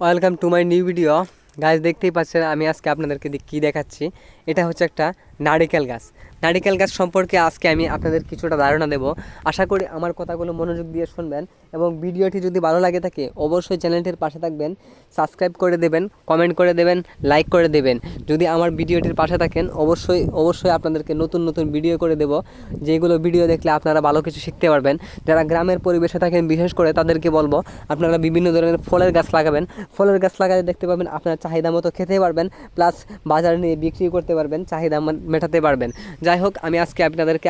Welcome to my new video. গাছ দেখতেই পাচ্ছেন আমি আজকে আপনাদেরকে কি দেখাচ্ছি। এটা হচ্ছে একটা নারিকেল গাছ। নারিকেল গাছ সম্পর্কে আজকে আমি আপনাদের কিছুটা ধারণা দেব। আশা করি আমার কথাগুলো মনোযোগ দিয়ে শুনবেন এবং ভিডিওটি যদি ভালো লাগে থাকে অবশ্যই চ্যানেলটির পাশে থাকবেন, সাবস্ক্রাইব করে দেবেন, কমেন্ট করে দেবেন, লাইক করে দেবেন। যদি আমার ভিডিওটির পাশে থাকেন অবশ্যই আপনাদেরকে নতুন নতুন ভিডিও করে দেব, যেগুলো ভিডিও দেখলে আপনারা ভালো কিছু শিখতে পারবেন। যারা গ্রামের পরিবেশে থাকেন বিশেষ করে তাদেরকে বলবো আপনারা বিভিন্ন ধরনের ফলের গাছ লাগাবেন। ফলের গাছ লাগালে দেখতে পাবেন আপনার চাহিদা মতো খেতে পারবেন, প্লাস বাজারে নিয়ে বিক্রি করতে পারবেন, চাহিদা মেটাতে পারবেন। যাই হোক, আমি আজকে আপনাদেরকে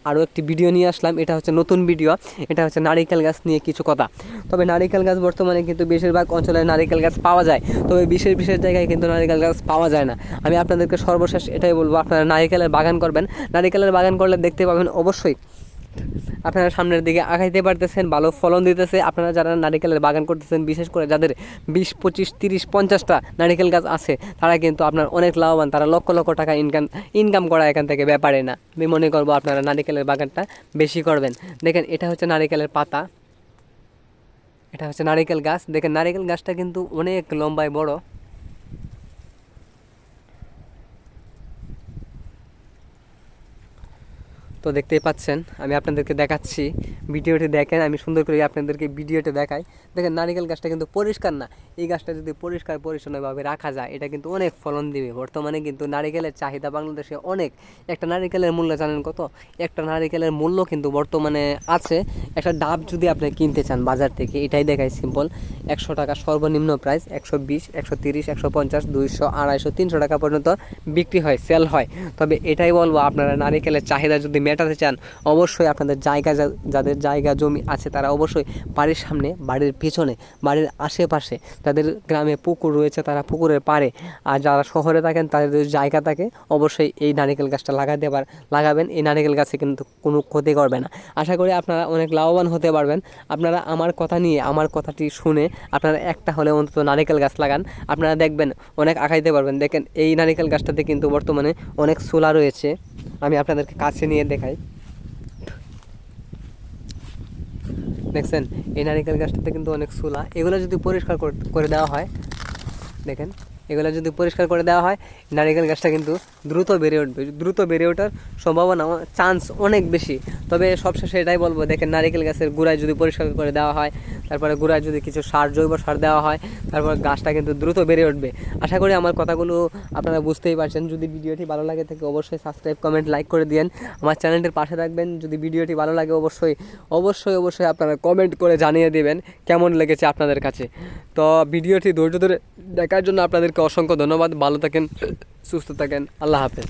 আরও একটি ভিডিও নিয়ে আসলাম। এটা হচ্ছে নতুন ভিডিও। এটা হচ্ছে নারিকেল গাছ নিয়ে কিছু কথা। তবে নারিকেল গাছ বর্তমানে কিন্তু বেশিরভাগ অঞ্চলে নারিকেল গাছ পাওয়া যায়, তবে বিশেষ বিশেষ জায়গায় কিন্তু নারিকেল গাছ পাওয়া যায় না। আমি আপনাদেরকে সর্বশেষ এটাই বলবো, আপনারা নারিকেলের বাগান করবেন। নারিকেলের বাগান করলে দেখতে পাবেন অবশ্যই আপনারা সামনের দিকে আগাইতে পারতেছেন, ভালো ফলন দিতেছে। আপনারা যারা নারিকেলের বাগান করতেছেন, বিশেষ করে যাদের 20, 25, 30, 50টা নারিকেল গাছ আছে, তারা কিন্তু আপনার অনেক লাভবান, তারা লক্ষ লক্ষ টাকা ইনকাম করা এখান থেকে ব্যাপারে না। আমি মনে করবো আপনারা নারিকেলের বাগানটা বেশি করবেন। দেখেন, এটা হচ্ছে নারিকেলের পাতা, এটা হচ্ছে নারিকেল গাছ। দেখেন নারিকেল গাছটা কিন্তু অনেক লম্বায় বড়। তো দেখতেই পাচ্ছেন, আমি আপনাদেরকে দেখাচ্ছি, ভিডিওটি দেখেন, আমি সুন্দর করে আপনাদেরকে ভিডিওটি দেখাই। দেখেন নারিকেল গাছটা কিন্তু পরিষ্কার না। এই গাছটা যদি পরিষ্কার পরিচ্ছন্নভাবে রাখা যায়, এটা কিন্তু অনেক ফলন দিবে। বর্তমানে কিন্তু নারিকেলের চাহিদা বাংলাদেশে অনেক। একটা নারিকেলের মূল্য জানেন কত? একটা নারিকেলের মূল্য কিন্তু বর্তমানে আছে, একটা ডাব যদি আপনি কিনতে চান বাজার থেকে, এটাই দেখাই সিম্পল, 100 টাকা সর্বনিম্ন প্রাইস, 120, 130, 150, 200, 250, 300 টাকা পর্যন্ত বিক্রি হয়, সেল হয়। তবে এটাই বলবো, আপনারা নারিকেলের চাহিদা যদি মেটাতে চান, অবশ্যই আপনাদের যাদের জায়গা জমি আছে তারা অবশ্যই বাড়ির সামনে, বাড়ির পিছনে, বাড়ির আশেপাশে, যাদের গ্রামে পুকুর রয়েছে তারা পুকুরের পাড়ে, আর যারা শহরে থাকেন তাদের জায়গা থাকে, অবশ্যই এই নারিকেল গাছটা লাগাবেন। এই নারিকেল গাছে কিন্তু কোনো ক্ষতি করবে না। আশা করি আপনারা অনেক লাভবান হতে পারবেন। আপনারা আমার কথা নিয়ে, আমার কথাটি শুনে আপনারা একটা হলে অন্তত নারিকেল গাছ লাগান, আপনারা দেখবেন অনেক আগাইতে পারবেন। দেখেন এই নারিকেল গাছটাতে কিন্তু বর্তমানে অনেক শোলা রয়েছে। আমি আপনাদেরকে কাছে নিয়ে দেখাই। দেখছেন, এই নারিকেল গাছটাতে কিন্তু অনেক শোলা। এগুলো যদি পরিষ্কার করে দেওয়া হয়, দেখেন এগুলো যদি পরিষ্কার করে দেওয়া হয়, নারিকেল গাছটা কিন্তু দ্রুত বেড়ে উঠবে। দ্রুত বেড়ে ওঠার সম্ভাবনা, চান্স অনেক বেশি। তবে সবশেষে এটাই বলবো, দেখেন নারিকেল গাছের গোড়ায় যদি পরিষ্কার করে দেওয়া হয়, তারপরে গোড়ায় যদি কিছু জৈব সার দেওয়া হয়, তারপর গাছটা কিন্তু দ্রুত বেড়ে উঠবে। আশা করি আমার কথাগুলো আপনারা বুঝতেই পারছেন। যদি ভিডিওটি ভালো লাগে থাকে অবশ্যই সাবস্ক্রাইব, কমেন্ট, লাইক করে দিন। আমার চ্যানেলটির পাশে থাকবেন। যদি ভিডিওটি ভালো লাগে অবশ্যই আপনারা কমেন্ট করে জানিয়ে দেবেন কেমন লেগেছে আপনাদের কাছে। তো ভিডিওটি ধৈর্য ধরে দেখার জন্য আপনাদেরকে অসংখ্য ধন্যবাদ। ভালো থাকেন, সুস্থ থাকেন, আল্লাহ হাফেজ।